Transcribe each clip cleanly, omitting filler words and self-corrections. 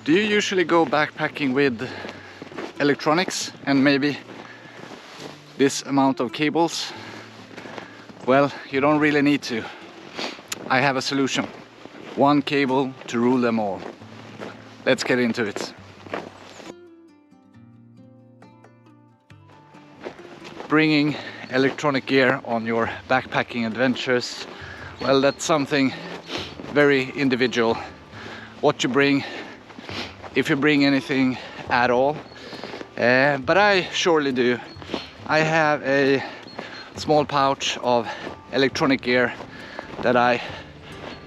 Do you usually go backpacking with electronics and maybe this amount of cables? Well, you don't really need to. I have a solution. One cable to rule them all. Let's get into it. Bringing electronic gear on your backpacking adventures, well, that's something very individual. What you bring, if you bring anything at all. But I surely do. I have a small pouch of electronic gear that I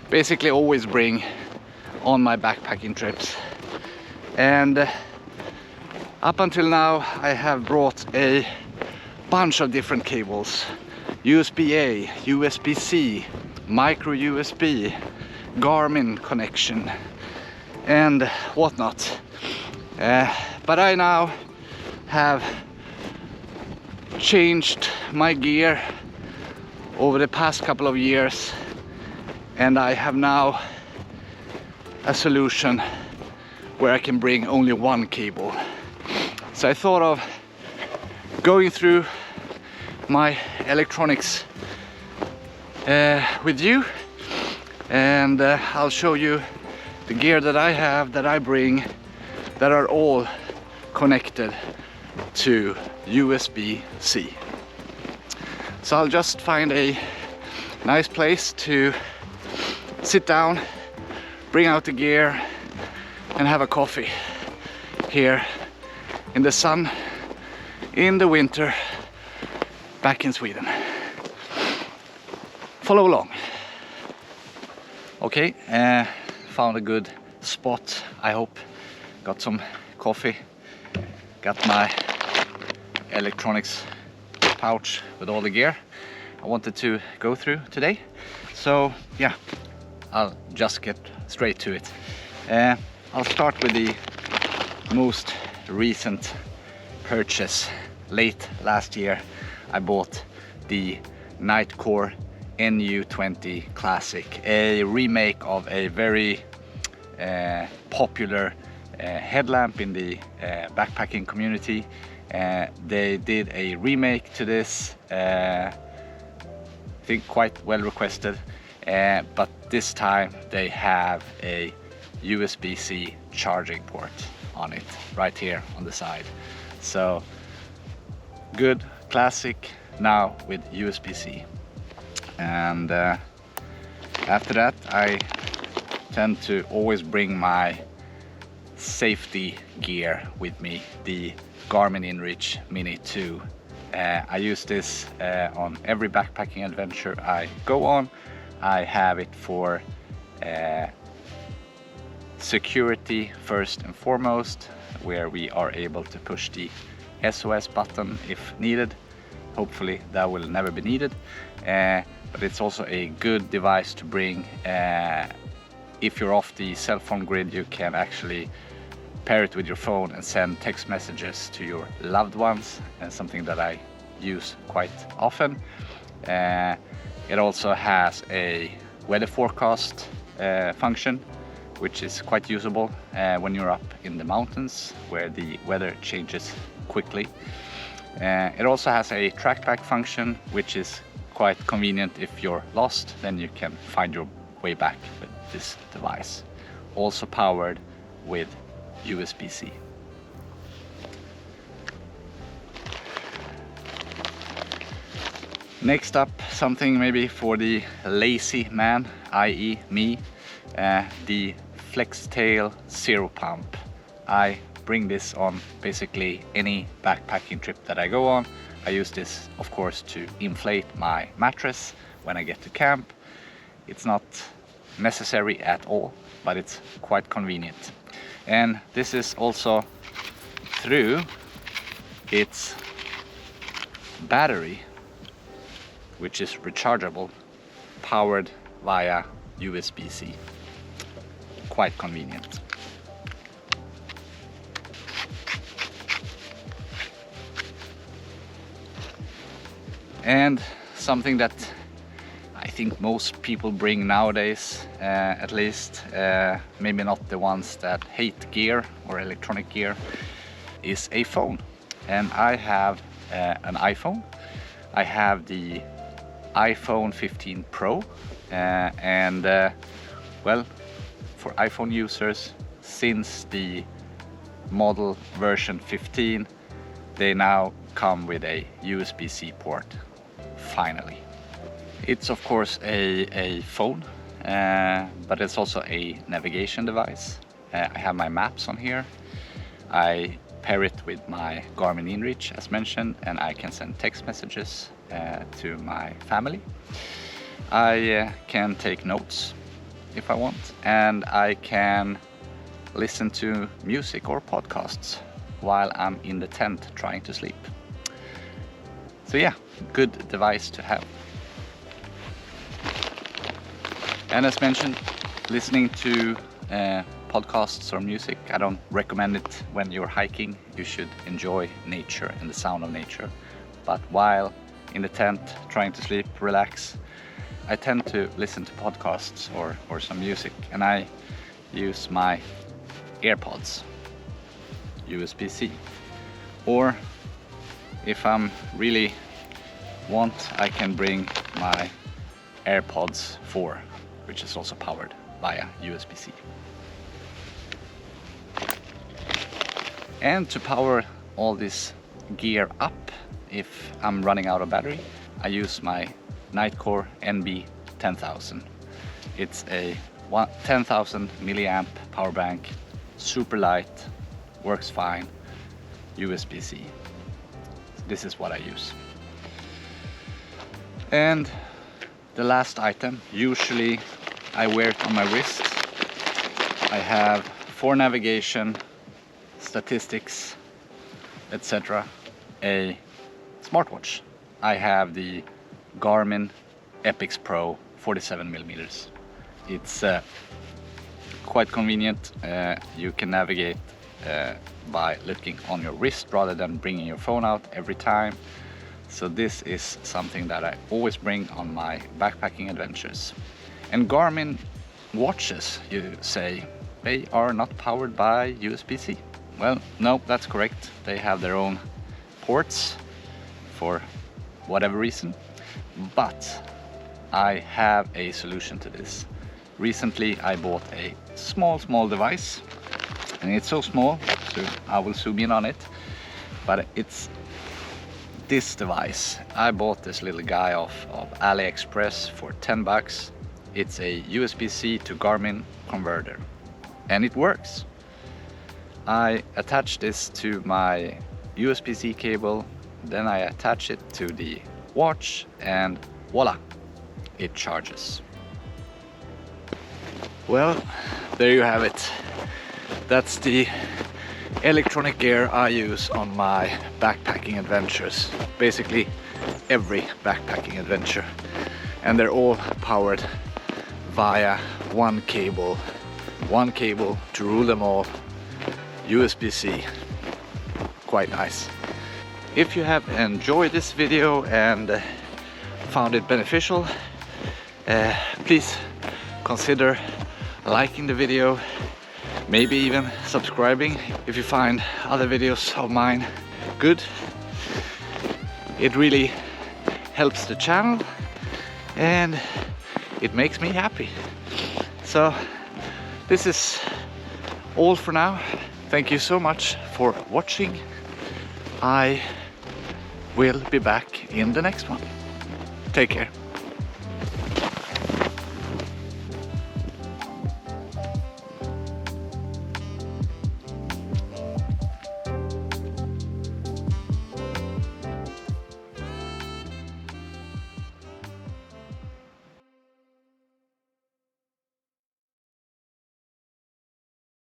basically always bring on my backpacking trips. And up until now I have brought a bunch of different cables. USB-A, USB-C, micro USB, Garmin connection and whatnot. But I now have changed my gear over the past couple of years, and I have now a solution where I can bring only one cable. So I thought of going through my electronics with you, and I'll show you the gear that I have, that I bring, that are all connected to USB-C. So I'll just find a nice place to sit down, bring out the gear and have a coffee here in the sun in the winter back in Sweden. Follow along. Okay, found a good spot, I hope. Got some coffee, got my electronics pouch with all the gear I wanted to go through today. So yeah, I'll just get straight to it. I'll start with the most recent purchase. Late last year I bought the Nightcore NU20 Classic, a remake of a very popular headlamp in the backpacking community. They did a remake to this, I think quite well requested, but this time they have a USB-C charging port on it right here on the side. So good classic now with USB-C. And after that I tend to always bring my safety gear with me, the Garmin InReach Mini 2. I use this on every backpacking adventure I go on. I have it for security first and foremost, where we are able to push the SOS button if needed. Hopefully that will never be needed, but it's also a good device to bring. If you're off the cell phone grid, you can actually pair it with your phone and send text messages to your loved ones, and something that I use quite often. It also has a weather forecast function, which is quite usable when you're up in the mountains where the weather changes quickly. It also has a trackback function, which is quite convenient if you're lost, then you can find your way back with this device. Also powered with USB-C. Next up, something maybe for the lazy man, i.e. me, the FlexTail Zero Pump. I bring this on basically any backpacking trip that I go on. I use this, of course, to inflate my mattress when I get to camp. It's not necessary at all, but it's quite convenient. And this is also through its battery, which is rechargeable, powered via USB-C. Quite convenient. And something that I think most people bring nowadays, at least, maybe not the ones that hate gear or electronic gear, is a phone. And I have an iPhone. I have the iPhone 15 Pro, and well, for iPhone users, since the model version 15, they now come with a USB-C port, finally. It's of course a phone, but it's also a navigation device. I have my maps on here. I pair it with my Garmin InReach as mentioned, and I can send text messages to my family. I can take notes if I want, and I can listen to music or podcasts while I'm in the tent trying to sleep. So yeah, good device to have. And as mentioned, listening to podcasts or music, I don't recommend it when you're hiking. You should enjoy nature and the sound of nature. But while in the tent trying to sleep, relax, I tend to listen to podcasts or some music, and I use my AirPods, USB-C. Or if I'm really want, I can bring my AirPods 4, which is also powered via USB-C. And to power all this gear up, if I'm running out of battery, I use my Nightcore NB 10,000. It's a 10,000 milliamp power bank, super light, works fine, USB-C. This is what I use. And the last item, usually I wear it on my wrist. I have for navigation, statistics, etc. a smartwatch. I have the Garmin Epix Pro 47mm. It's quite convenient. You can navigate by looking on your wrist rather than bringing your phone out every time. So this is something that I always bring on my backpacking adventures. And Garmin watches, you say, they are not powered by USB-C. Well, no, that's correct. They have their own ports for whatever reason. But I have a solution to this. Recently I bought a small device, and it's so small, so I will zoom in on it, but it's this device. I bought this little guy off of AliExpress for 10 bucks. It's a USB-C to Garmin converter, and it works. I attach this to my USB-C cable, then I attach it to the watch, and voila, it charges. Well, there you have it. That's the electronic gear I use on my backpacking adventures. Basically every backpacking adventure. And they're all powered via one cable to rule them all. USB-C. Quite nice. If you have enjoyed this video and found it beneficial, please consider liking the video, maybe even subscribing if you find other videos of mine good. It really helps the channel and it makes me happy. So this is all for now. Thank you so much for watching. I will be back in the next one. Take care.